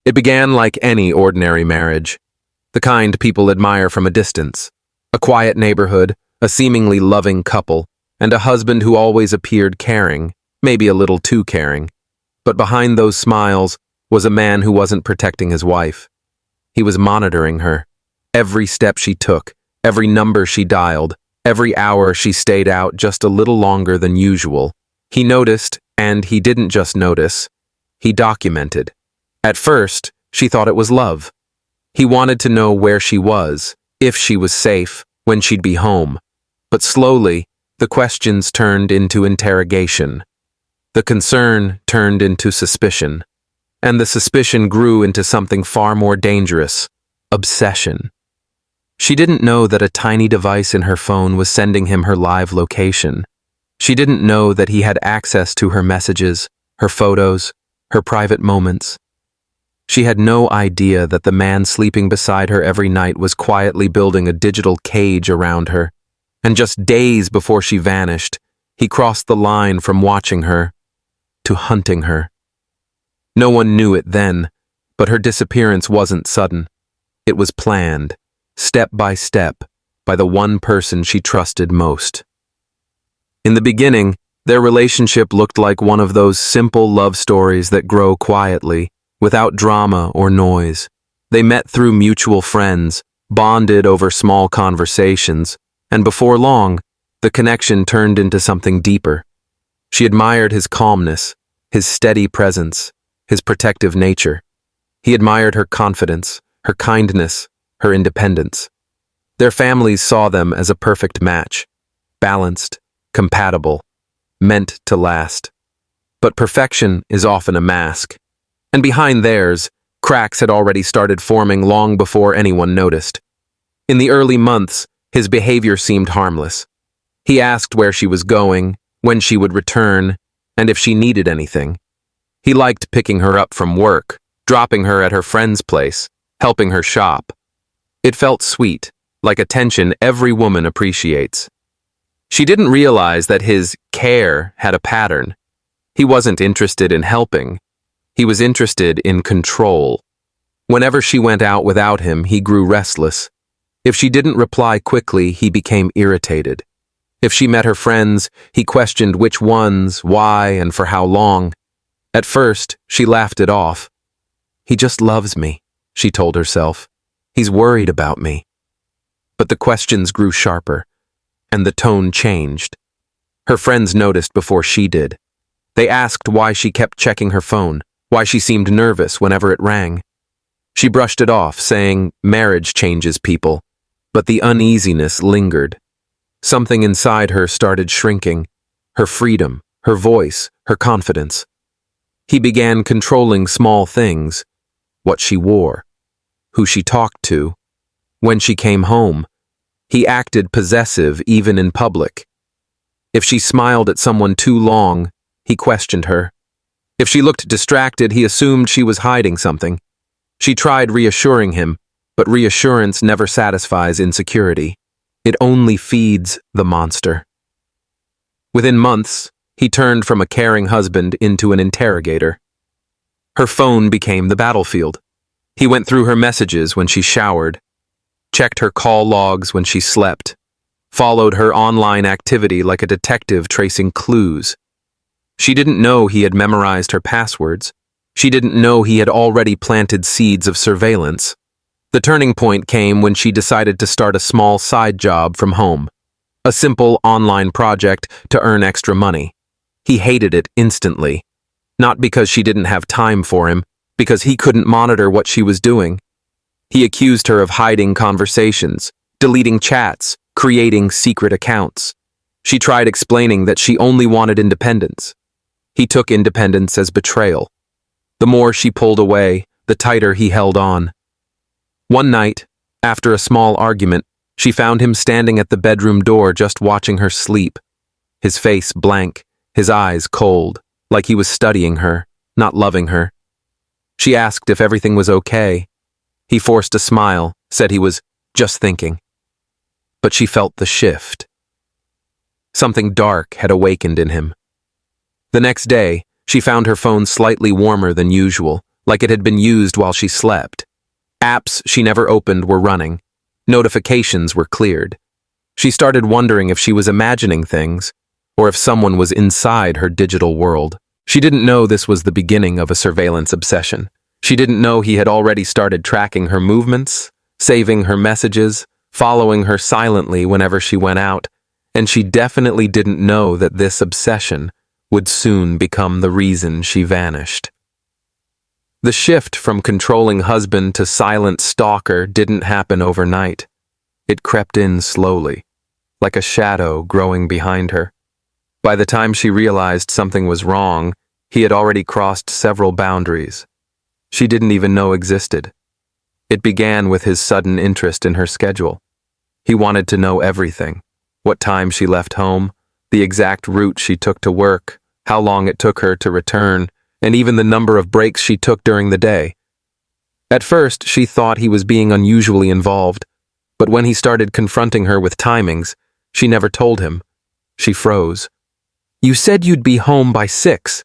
It began like any ordinary marriage, the kind people admire from a distance. A quiet neighborhood, a seemingly loving couple, and a husband who always appeared caring, maybe a little too caring. But behind those smiles was a man who wasn't protecting his wife. He was monitoring her. Every step she took, every number she dialed, every hour she stayed out just a little longer than usual. He noticed, and he didn't just notice. He documented. At first, she thought it was love. He wanted to know where she was, if she was safe, when she'd be home. But slowly, the questions turned into interrogation. The concern turned into suspicion. And the suspicion grew into something far more dangerous: obsession. She didn't know that a tiny device in her phone was sending him her live location. She didn't know that he had access to her messages, her photos, her private moments. She had no idea that the man sleeping beside her every night was quietly building a digital cage around her. And just days before she vanished, he crossed the line from watching her to hunting her. No one knew it then, but her disappearance wasn't sudden. It was planned, step by step, by the one person she trusted most. In the beginning, their relationship looked like one of those simple love stories that grow quietly, without drama or noise. They met through mutual friends, bonded over small conversations, and before long, the connection turned into something deeper. She admired his calmness, his steady presence, his protective nature. He admired her confidence, her kindness, her independence. Their families saw them as a perfect match, balanced, compatible, meant to last. But perfection is often a mask, and behind theirs, cracks had already started forming long before anyone noticed. In the early months, his behavior seemed harmless. He asked where she was going, when she would return, and if she needed anything. He liked picking her up from work, dropping her at her friend's place, helping her shop. It felt sweet, like attention every woman appreciates. She didn't realize that his care had a pattern. He wasn't interested in helping. He was interested in control. Whenever she went out without him, he grew restless. If she didn't reply quickly, he became irritated. If she met her friends, he questioned which ones, why, and for how long. At first, she laughed it off. He just loves me, she told herself. He's worried about me. But the questions grew sharper, and the tone changed. Her friends noticed before she did. They asked why she kept checking her phone, why she seemed nervous whenever it rang. She brushed it off, saying, "Marriage changes people." But the uneasiness lingered. Something inside her started shrinking. Her freedom, her voice, her confidence. He began controlling small things: what she wore, who she talked to, when she came home. He acted possessive even in public. If she smiled at someone too long, he questioned her. If she looked distracted, he assumed she was hiding something. She tried reassuring him, but reassurance never satisfies insecurity. It only feeds the monster. Within months, he turned from a caring husband into an interrogator. Her phone became the battlefield. He went through her messages when she showered, checked her call logs when she slept, followed her online activity like a detective tracing clues. She didn't know he had memorized her passwords. She didn't know he had already planted seeds of surveillance. The turning point came when she decided to start a small side job from home, a simple online project to earn extra money. He hated it instantly, not because she didn't have time for him, because he couldn't monitor what she was doing. He accused her of hiding conversations, deleting chats, creating secret accounts. She tried explaining that she only wanted independence. He took independence as betrayal. The more she pulled away, the tighter he held on. One night, after a small argument, she found him standing at the bedroom door just watching her sleep. His face blank, his eyes cold, like he was studying her, not loving her. She asked if everything was okay. He forced a smile, said he was just thinking. But she felt the shift. Something dark had awakened in him. The next day, she found her phone slightly warmer than usual, like it had been used while she slept. Apps she never opened were running. Notifications were cleared. She started wondering if she was imagining things, or if someone was inside her digital world. She didn't know this was the beginning of a surveillance obsession. She didn't know he had already started tracking her movements, saving her messages, following her silently whenever she went out, and she definitely didn't know that this obsession would soon become the reason she vanished. The shift from controlling husband to silent stalker didn't happen overnight. It crept in slowly, like a shadow growing behind her. By the time she realized something was wrong, he had already crossed several boundaries she didn't even know existed. It began with his sudden interest in her schedule. He wanted to know everything: what time she left home, the exact route she took to work, how long it took her to return, and even the number of breaks she took during the day. At first, she thought he was being unusually involved, but when he started confronting her with timings she never told him, she froze. "You said you'd be home by 6.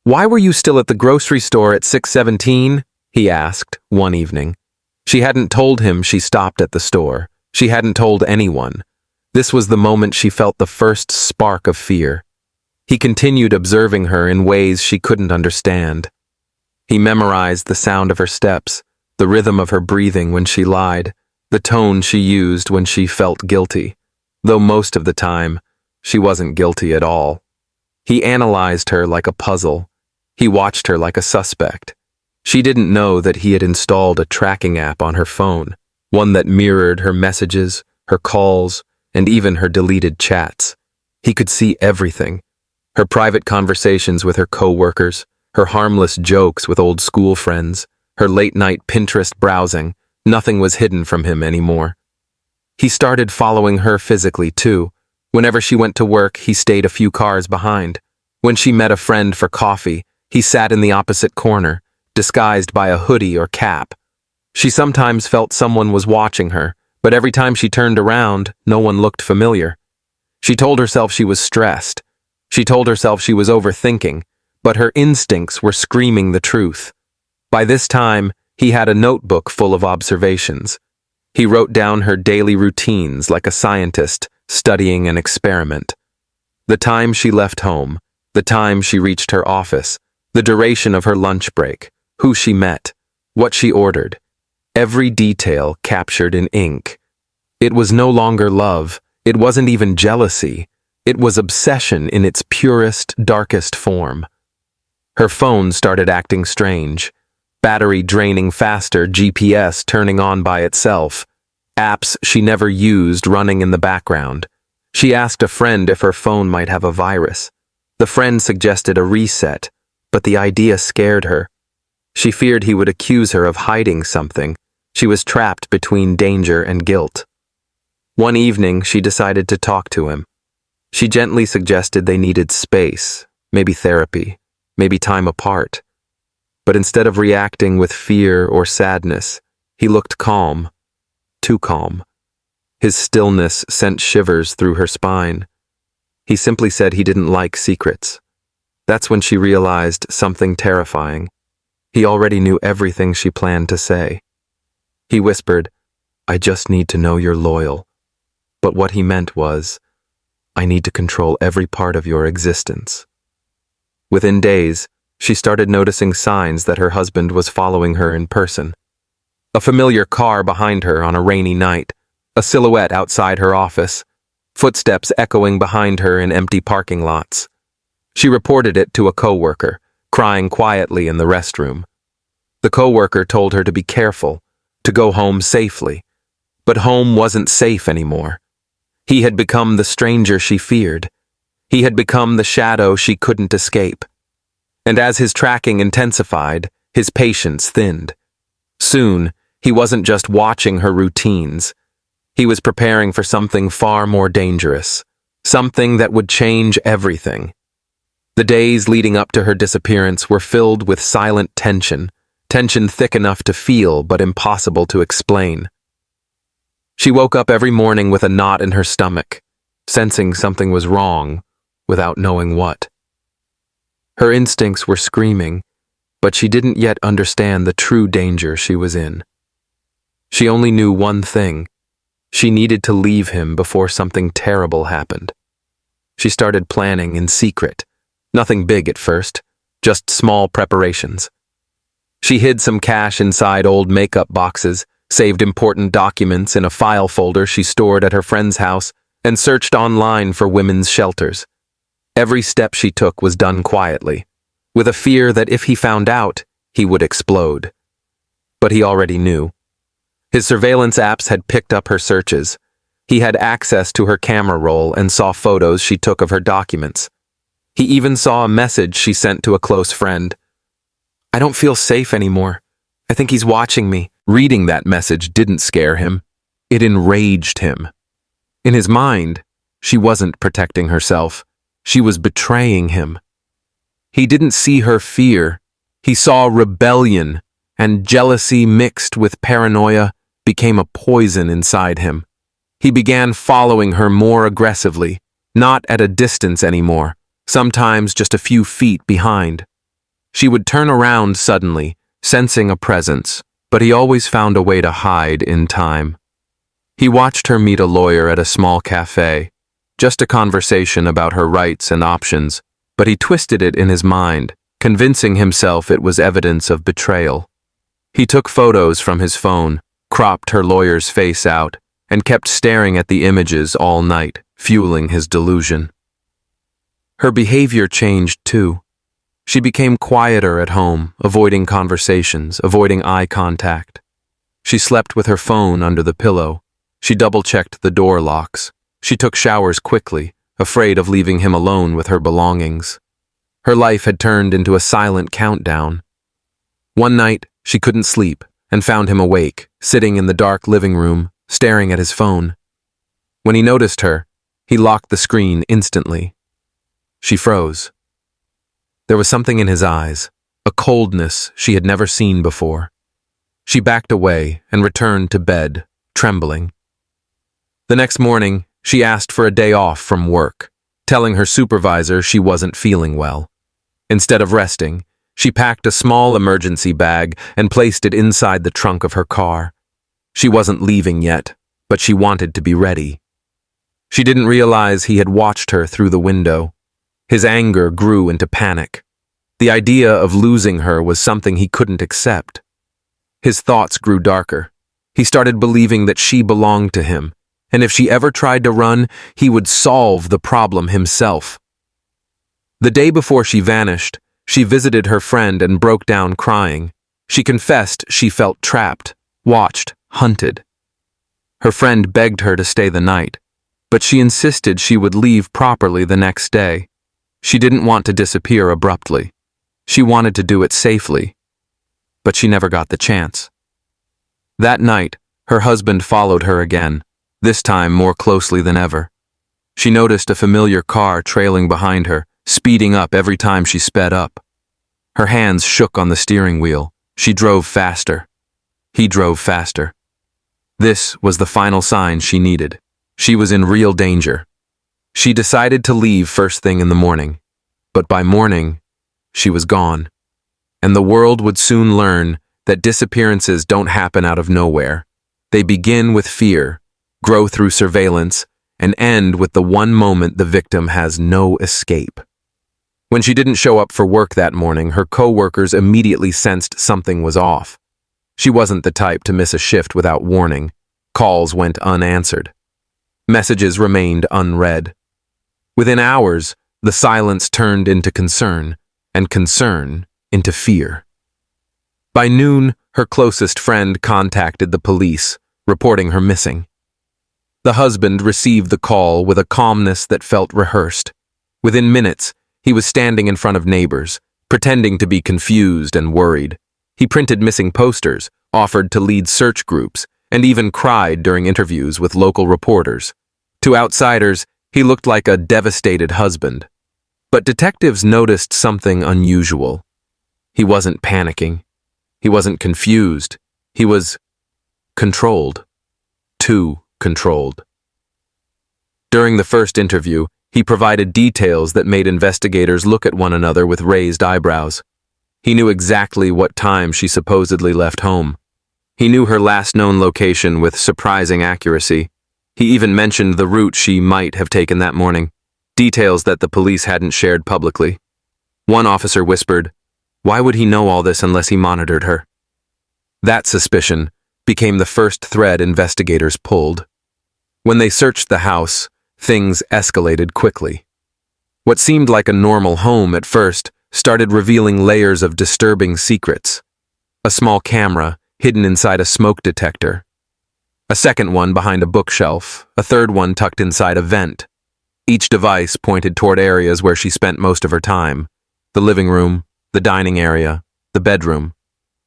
Why were you still at the grocery store at 6:17? He asked one evening. She hadn't told him she stopped at the store. She hadn't told anyone. This was the moment she felt the first spark of fear. He continued observing her in ways she couldn't understand. He memorized the sound of her steps, the rhythm of her breathing when she lied, the tone she used when she felt guilty, though most of the time, she wasn't guilty at all. He analyzed her like a puzzle. He watched her like a suspect. She didn't know that he had installed a tracking app on her phone, one that mirrored her messages, her calls, and even her deleted chats. He could see everything: her private conversations with her coworkers, her harmless jokes with old school friends, her late-night Pinterest browsing. Nothing was hidden from him anymore. He started following her physically, too. Whenever she went to work, he stayed a few cars behind. When she met a friend for coffee, he sat in the opposite corner, disguised by a hoodie or cap. She sometimes felt someone was watching her, but every time she turned around, no one looked familiar. She told herself she was stressed. She told herself she was overthinking, but her instincts were screaming the truth. By this time, he had a notebook full of observations. He wrote down her daily routines like a scientist studying an experiment. The time she left home, the time she reached her office, the duration of her lunch break, who she met, what she ordered. Every detail captured in ink. It was no longer love. It wasn't even jealousy. It was obsession in its purest, darkest form. Her phone started acting strange. Battery draining faster, GPS turning on by itself. Apps she never used running in the background. She asked a friend if her phone might have a virus. The friend suggested a reset, but the idea scared her. She feared he would accuse her of hiding something. She was trapped between danger and guilt. One evening, she decided to talk to him. She gently suggested they needed space, maybe therapy, maybe time apart. But instead of reacting with fear or sadness, he looked calm, too calm. His stillness sent shivers through her spine. He simply said he didn't like secrets. That's when she realized something terrifying. He already knew everything she planned to say. He whispered, "I just need to know you're loyal." But what he meant was, "I need to control every part of your existence." Within days, she started noticing signs that her husband was following her in person. A familiar car behind her on a rainy night, a silhouette outside her office, footsteps echoing behind her in empty parking lots. She reported it to a coworker, crying quietly in the restroom. The coworker told her to be careful, to go home safely. But home wasn't safe anymore. He had become the stranger she feared. He had become the shadow she couldn't escape. And as his tracking intensified, his patience thinned. Soon, he wasn't just watching her routines. He was preparing for something far more dangerous, something that would change everything. The days leading up to her disappearance were filled with silent tension, tension thick enough to feel but impossible to explain. She woke up every morning with a knot in her stomach, sensing something was wrong without knowing what. Her instincts were screaming, but she didn't yet understand the true danger she was in. She only knew one thing. She needed to leave him before something terrible happened. She started planning in secret. Nothing big at first, just small preparations. She hid some cash inside old makeup boxes, saved important documents in a file folder she stored at her friend's house, and searched online for women's shelters. Every step she took was done quietly, with a fear that if he found out, he would explode. But he already knew. His surveillance apps had picked up her searches. He had access to her camera roll and saw photos she took of her documents. He even saw a message she sent to a close friend. "I don't feel safe anymore. I think he's watching me." Reading that message didn't scare him. It enraged him. In his mind, she wasn't protecting herself. She was betraying him. He didn't see her fear. He saw rebellion, and jealousy mixed with paranoia became a poison inside him. He began following her more aggressively, not at a distance anymore, sometimes just a few feet behind. She would turn around suddenly, sensing a presence, but he always found a way to hide in time. He watched her meet a lawyer at a small cafe, just a conversation about her rights and options, but he twisted it in his mind, convincing himself it was evidence of betrayal. He took photos from his phone, cropped her lawyer's face out, and kept staring at the images all night, fueling his delusion. Her behavior changed too. She became quieter at home, avoiding conversations, avoiding eye contact. She slept with her phone under the pillow. She double-checked the door locks. She took showers quickly, afraid of leaving him alone with her belongings. Her life had turned into a silent countdown. One night, she couldn't sleep and found him awake, sitting in the dark living room, staring at his phone. When he noticed her, he locked the screen instantly. She froze. There was something in his eyes, a coldness she had never seen before. She backed away and returned to bed, trembling. The next morning, she asked for a day off from work, telling her supervisor she wasn't feeling well. Instead of resting, she packed a small emergency bag and placed it inside the trunk of her car. She wasn't leaving yet, but she wanted to be ready. She didn't realize he had watched her through the window. His anger grew into panic. The idea of losing her was something he couldn't accept. His thoughts grew darker. He started believing that she belonged to him, and if she ever tried to run, he would solve the problem himself. The day before she vanished, she visited her friend and broke down crying. She confessed she felt trapped, watched, hunted. Her friend begged her to stay the night, but she insisted she would leave properly the next day. She didn't want to disappear abruptly. She wanted to do it safely, but she never got the chance. That night, her husband followed her again, this time more closely than ever. She noticed a familiar car trailing behind her, speeding up every time she sped up. Her hands shook on the steering wheel. She drove faster. He drove faster. This was the final sign she needed. She was in real danger. She decided to leave first thing in the morning, but by morning, she was gone. And the world would soon learn that disappearances don't happen out of nowhere. They begin with fear, grow through surveillance, and end with the one moment the victim has no escape. When she didn't show up for work that morning, her coworkers immediately sensed something was off. She wasn't the type to miss a shift without warning. Calls went unanswered. Messages remained unread. Within hours, the silence turned into concern, and concern into fear. By noon, her closest friend contacted the police, reporting her missing. The husband received the call with a calmness that felt rehearsed. Within minutes, he was standing in front of neighbors, pretending to be confused and worried. He printed missing posters, offered to lead search groups, and even cried during interviews with local reporters. To outsiders, he looked like a devastated husband. But detectives noticed something unusual. He wasn't panicking. He wasn't confused. He was controlled. Too controlled. During the first interview, he provided details that made investigators look at one another with raised eyebrows. He knew exactly what time she supposedly left home. He knew her last known location with surprising accuracy. He even mentioned the route she might have taken that morning, details that the police hadn't shared publicly. One officer whispered, "Why would he know all this unless he monitored her?" That suspicion became the first thread investigators pulled. When they searched the house, things escalated quickly. What seemed like a normal home at first started revealing layers of disturbing secrets. A small camera hidden inside a smoke detector. A second one behind a bookshelf, a third one tucked inside a vent. Each device pointed toward areas where she spent most of her time. The living room, the dining area, the bedroom.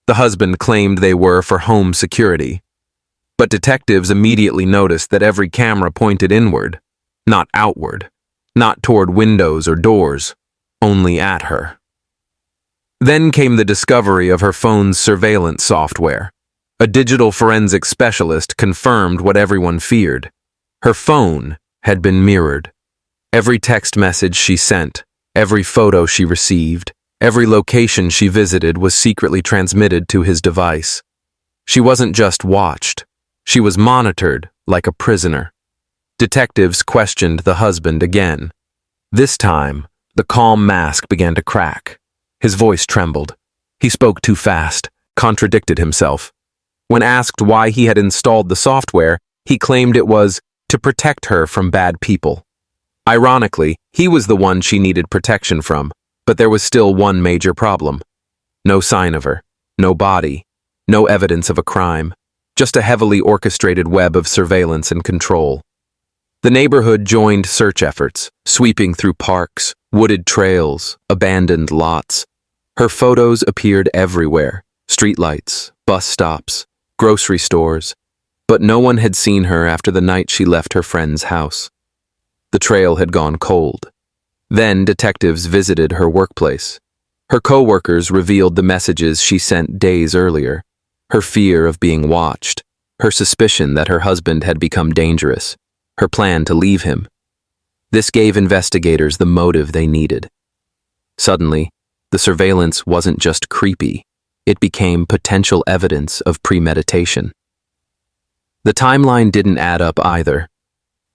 The husband claimed they were for home security. But detectives immediately noticed that every camera pointed inward, not outward, not toward windows or doors, only at her. Then came the discovery of her phone's surveillance software. A digital forensic specialist confirmed what everyone feared. Her phone had been mirrored. Every text message she sent, every photo she received, every location she visited was secretly transmitted to his device. She wasn't just watched. She was monitored like a prisoner. Detectives questioned the husband again. This time, the calm mask began to crack. His voice trembled. He spoke too fast, contradicted himself. When asked why he had installed the software, he claimed it was to protect her from bad people. Ironically, he was the one she needed protection from, but there was still one major problem. No sign of her, no body, no evidence of a crime, just a heavily orchestrated web of surveillance and control. The neighborhood joined search efforts, sweeping through parks, wooded trails, abandoned lots. Her photos appeared everywhere, streetlights, bus stops, grocery stores, but no one had seen her after the night she left her friend's house. The trail had gone cold. Then detectives visited her workplace. Her co-workers revealed the messages she sent days earlier, her fear of being watched, her suspicion that her husband had become dangerous, her plan to leave him. This gave investigators the motive they needed. Suddenly, the surveillance wasn't just creepy, it became potential evidence of premeditation. The timeline didn't add up either.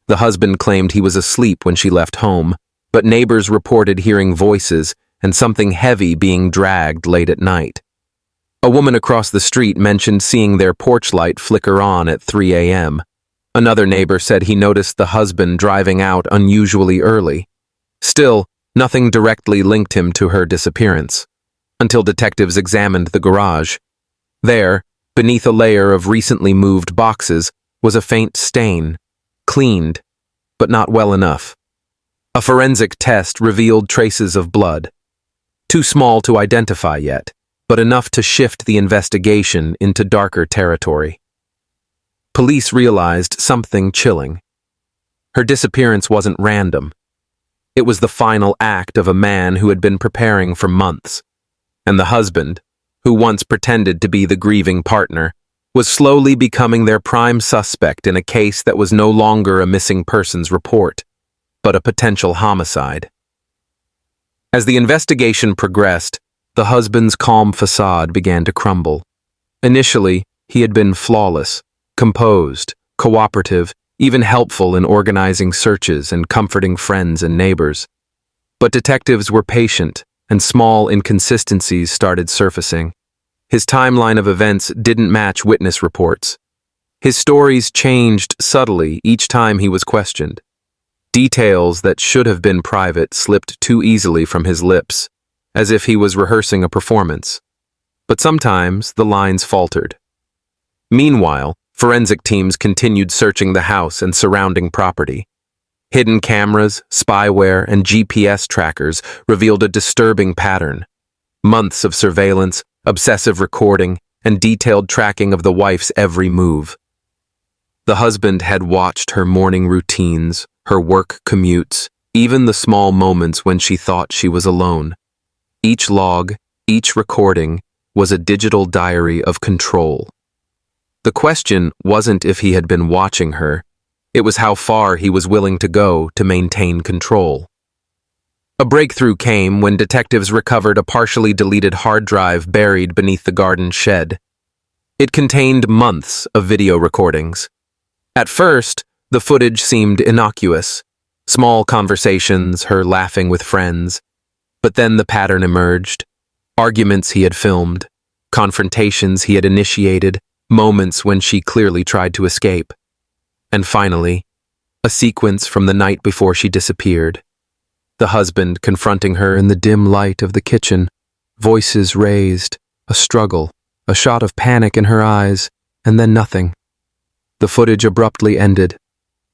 The husband claimed he was asleep when she left home, but neighbors reported hearing voices and something heavy being dragged late at night. A woman across the street mentioned seeing their porch light flicker on at 3 a.m. Another neighbor said he noticed the husband driving out unusually early. Still, nothing directly linked him to her disappearance, until detectives examined the garage. There, beneath a layer of recently moved boxes, was a faint stain, cleaned, but not well enough. A forensic test revealed traces of blood, too small to identify yet, but enough to shift the investigation into darker territory. Police realized something chilling. Her disappearance wasn't random. It was the final act of a man who had been preparing for months. And the husband, who once pretended to be the grieving partner, was slowly becoming their prime suspect in a case that was no longer a missing persons report, but a potential homicide. As the investigation progressed, the husband's calm facade began to crumble. Initially, he had been flawless, composed, cooperative, even helpful in organizing searches and comforting friends and neighbors. But detectives were patient, and small inconsistencies started surfacing. His timeline of events didn't match witness reports. His stories changed subtly each time he was questioned. Details that should have been private slipped too easily from his lips, as if he was rehearsing a performance. But sometimes the lines faltered. Meanwhile, forensic teams continued searching the house and surrounding property. Hidden cameras, spyware, and GPS trackers revealed a disturbing pattern. Months of surveillance, obsessive recording, and detailed tracking of the wife's every move. The husband had watched her morning routines, her work commutes, even the small moments when she thought she was alone. Each log, each recording, was a digital diary of control. The question wasn't if he had been watching her, it was how far he was willing to go to maintain control. A breakthrough came when detectives recovered a partially deleted hard drive buried beneath the garden shed. It contained months of video recordings. At first, the footage seemed innocuous. Small conversations, her laughing with friends. But then the pattern emerged. Arguments he had filmed, confrontations he had initiated, moments when she clearly tried to escape. And finally, a sequence from the night before she disappeared. The husband confronting her in the dim light of the kitchen, voices raised, a struggle, a shot of panic in her eyes, and then nothing. The footage abruptly ended.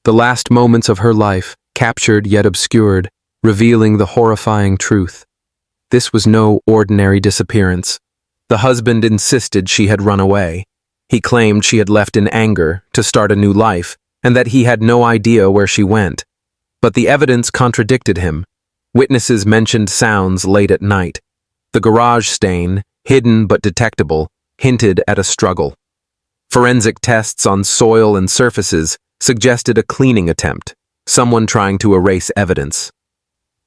The last moments of her life, captured yet obscured, revealing the horrifying truth. This was no ordinary disappearance. The husband insisted she had run away. He claimed she had left in anger to start a new life, and that he had no idea where she went. But the evidence contradicted him. Witnesses mentioned sounds late at night. The garage stain, hidden but detectable, hinted at a struggle. Forensic tests on soil and surfaces suggested a cleaning attempt, someone trying to erase evidence.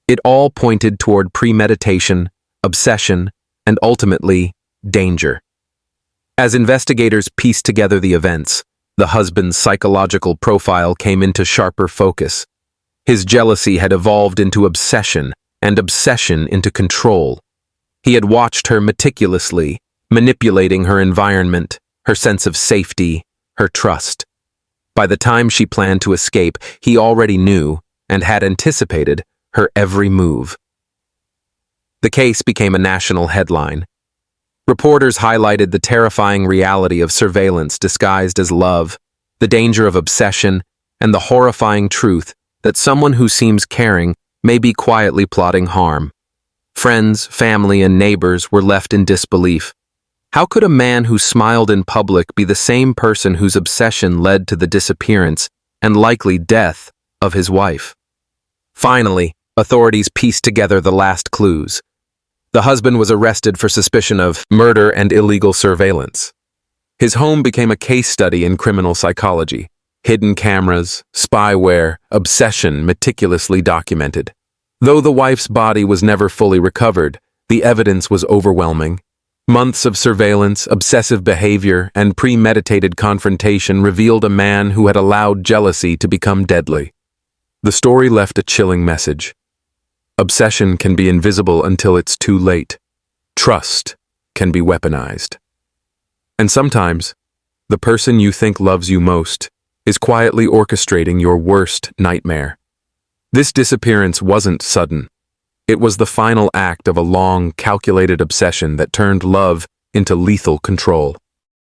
It all pointed toward premeditation, obsession, and ultimately, danger. As investigators pieced together the events, the husband's psychological profile came into sharper focus. His jealousy had evolved into obsession, and obsession into control. He had watched her meticulously, manipulating her environment, her sense of safety, her trust. By the time she planned to escape, he already knew, and had anticipated, her every move. The case became a national headline. Reporters highlighted the terrifying reality of surveillance disguised as love, the danger of obsession, and the horrifying truth that someone who seems caring may be quietly plotting harm. Friends, family, and neighbors were left in disbelief. How could a man who smiled in public be the same person whose obsession led to the disappearance and likely death of his wife? Finally, authorities pieced together the last clues. The husband was arrested for suspicion of murder and illegal surveillance. His home became a case study in criminal psychology. Hidden cameras, spyware, obsession meticulously documented. Though the wife's body was never fully recovered, the evidence was overwhelming. Months of surveillance, obsessive behavior, and premeditated confrontation revealed a man who had allowed jealousy to become deadly. The story left a chilling message. Obsession can be invisible until it's too late. Trust can be weaponized. And sometimes, the person you think loves you most is quietly orchestrating your worst nightmare. This disappearance wasn't sudden. It was the final act of a long, calculated obsession that turned love into lethal control.